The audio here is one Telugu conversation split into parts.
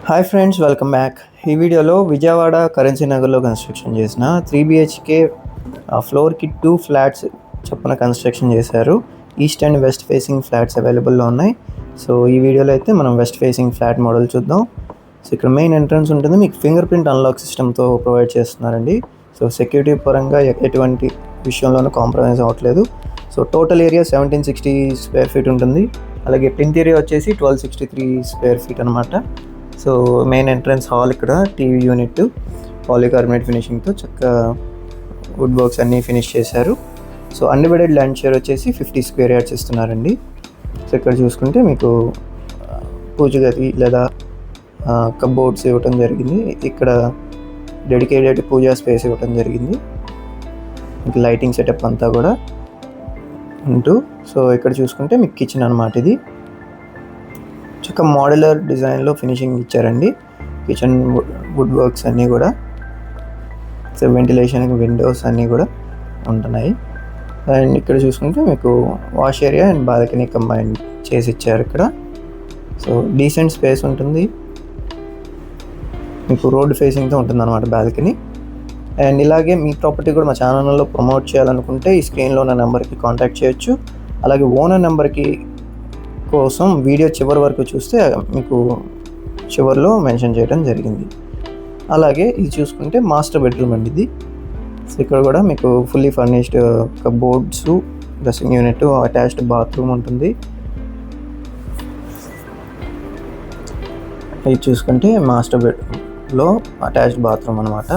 Hi friends, welcome back. ఈ వీడియోలో విజయవాడ కరెన్సీ నగర్లో కన్స్ట్రక్షన్ చేసిన 3 BHK ఫ్లోర్కి 2 ఫ్లాట్స్ చొప్పున కన్స్ట్రక్షన్ చేశారు. East and west facing flats అవైలబుల్లో ఉన్నాయి. సో ఈ వీడియోలో అయితే మనం వెస్ట్ ఫేసింగ్ ఫ్లాట్ మోడల్ చూద్దాం. సో ఇక్కడ మెయిన్ ఎంట్రన్స్ ఉంటుంది, మీకు ఫింగర్ ప్రింట్ అన్లాక్ సిస్టమ్తో ప్రొవైడ్ చేస్తున్నారండి. సో సెక్యూరిటీ పరంగా ఎటువంటి విషయంలోనూ కాంప్రమైజ్ అవ్వట్లేదు. So total area 1760 square feet ఉంటుంది. అలాగే ప్లింత్ ఏరియా వచ్చేసి 1263 స్క్వేర్ ఫీట్ అనమాట. సో మెయిన్ ఎంట్రన్స్ హాల్, ఇక్కడ టీవీ యూనిట్ పాలికార్బోనేట్ ఫినిషింగ్తో చక్కగా వుడ్ వర్క్స్ అన్నీ ఫినిష్ చేశారు. సో అన్డివైడెడ్ ల్యాండ్ షేర్ వచ్చేసి 50 స్క్వేర్ యార్డ్స్ ఇస్తున్నారండి. సో ఇక్కడ చూసుకుంటే మీకు పూజ గది లేదా కబోర్డ్స్ ఇవ్వటం జరిగింది. ఇక్కడ డెడికేటెడ్ పూజా స్పేస్ ఇవ్వటం జరిగింది. మీకు లైటింగ్ సెటప్ అంతా కూడా ఉంటూ, సో ఇక్కడ చూసుకుంటే మీకు కిచెన్ అనమాట. ఇది చక్కగా మోడ్యులర్ డిజైన్లో ఫినిషింగ్ ఇచ్చారండి. కిచెన్ వుడ్ వర్క్స్ అన్నీ కూడా, సో వెంటిలేషన్కి విండోస్ అన్నీ కూడా ఉంటున్నాయి. అండ్ ఇక్కడ చూసుకుంటే మీకు wash area and balcony combine చేసి ఇచ్చారు ఇక్కడ. సో డీసెంట్ స్పేస్ ఉంటుంది, మీకు రోడ్ ఫేసింగ్తో ఉంటుంది అనమాట బాల్కనీ. అండ్ ఇలాగే మీ ప్రాపర్టీ కూడా మా ఛానల్లో ప్రమోట్ చేయాలనుకుంటే ఈ స్క్రీన్లో ఉన్న నెంబర్కి కాంటాక్ట్ చేయొచ్చు. అలాగే ఓనర్ నెంబర్కి కోసం వీడియో చివరి వరకు చూస్తే మీకు చివరిలో మెన్షన్ చేయడం జరిగింది. అలాగే ఇది చూసుకుంటే మాస్టర్ బెడ్రూమ్ అండి ఇది. సో ఇక్కడ కూడా మీకు fully furnished cupboards, dressing unit, attached bathroom ఉంటుంది. ఇది చూసుకుంటే మాస్టర్ బెడ్రూమ్లో అటాచ్డ్ బాత్రూమ్ అనమాట.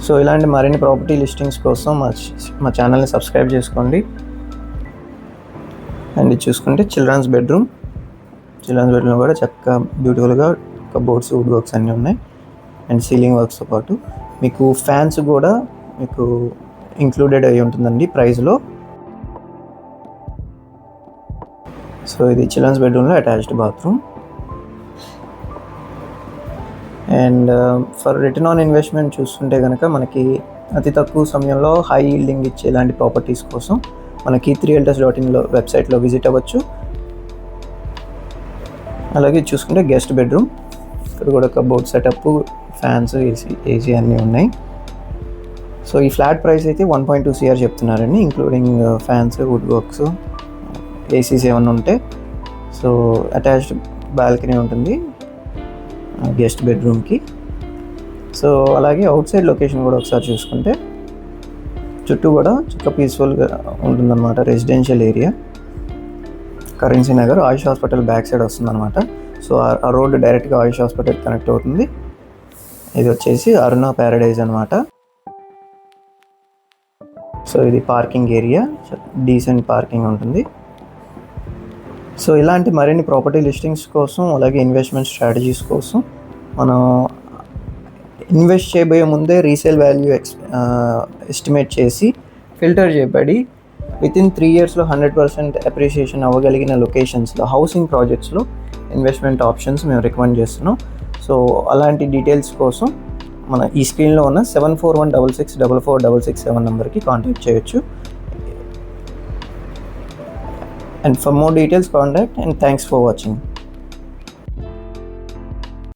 సో ఇలాంటి మరిన్ని ప్రాపర్టీ లిస్టింగ్స్ కోసం మా ఛానల్ని సబ్స్క్రైబ్ చేసుకోండి. అండ్ ఇది చూసుకుంటే చిల్డ్రన్స్ బెడ్రూమ్ కూడా చక్కగా బ్యూటిఫుల్గా కబోర్డ్స్, వుడ్ వర్క్స్ అన్నీ ఉన్నాయి. అండ్ సీలింగ్ వర్క్స్తో పాటు మీకు ఫ్యాన్స్ కూడా మీకు ఇంక్లూడెడ్ అయి ఉంటుందండి ప్రైస్లో. సో ఇది చిల్డ్రన్స్ బెడ్రూమ్లో attached bathroom. And for return on investment చూస్తుంటే కనుక మనకి అతి తక్కువ సమయంలో హై ఈల్డింగ్ ఇచ్చే ఇలాంటి ప్రాపర్టీస్ కోసం మనకి 3realtors.in వెబ్సైట్లో విజిట్ అవ్వచ్చు. అలాగే చూసుకుంటే గెస్ట్ బెడ్రూమ్, ఇక్కడ కూడా కబోర్డ్ సెటప్, ఫ్యాన్స్, ఏసీ అన్నీ ఉన్నాయి. సో ఈ ఫ్లాట్ ప్రైస్ అయితే 1.2 CR చెప్తున్నారండి, including fans, wood works, ACs ఏమన్నా ఉంటే. సో అటాచ్డ్ బాల్కనీ ఉంటుంది గెస్ట్ బెడ్రూమ్కి. సో అలాగే అవుట్ సైడ్ లొకేషన్ కూడా ఒకసారి చూసుకుంటే చుట్టూ కూడా చక్కగా పీస్ఫుల్గా ఉంటుందన్నమాట. రెసిడెన్షియల్ ఏరియా, కరెన్సీ నగర్, ఆయుష్ హాస్పిటల్ బ్యాక్ సైడ్ వస్తుందన్నమాట. సో ఆ రోడ్డు డైరెక్ట్గా ఆయుష్ హాస్పిటల్ కనెక్ట్ అవుతుంది. ఇది వచ్చేసి అరుణ ప్యారడైజ్ అనమాట. సో ఇది పార్కింగ్ ఏరియా, డీసెంట్ పార్కింగ్ ఉంటుంది. సో ఇలాంటి మరిన్ని ప్రాపర్టీ లిస్టింగ్స్ కోసం, అలాగే ఇన్వెస్ట్మెంట్ స్ట్రాటజీస్ కోసం మనం ఇన్వెస్ట్ చేయబోయే ముందే రీసేల్ వాల్యూ ఎస్టిమేట్ చేసి ఫిల్టర్ చేయబడి వితిన్ 3 yearsలో 100% అప్రిషియేషన్ అవ్వగలిగిన లొకేషన్స్లో, హౌసింగ్ ప్రాజెక్ట్స్లో ఇన్వెస్ట్మెంట్ ఆప్షన్స్ మేము రికమెండ్ చేస్తున్నాం. సో అలాంటి డీటెయిల్స్ కోసం మన ఈ స్క్రీన్లో ఉన్న 7416644667 నెంబర్కి కాంటాక్ట్ చేయొచ్చు. And for more details, contact, and thanks for watching.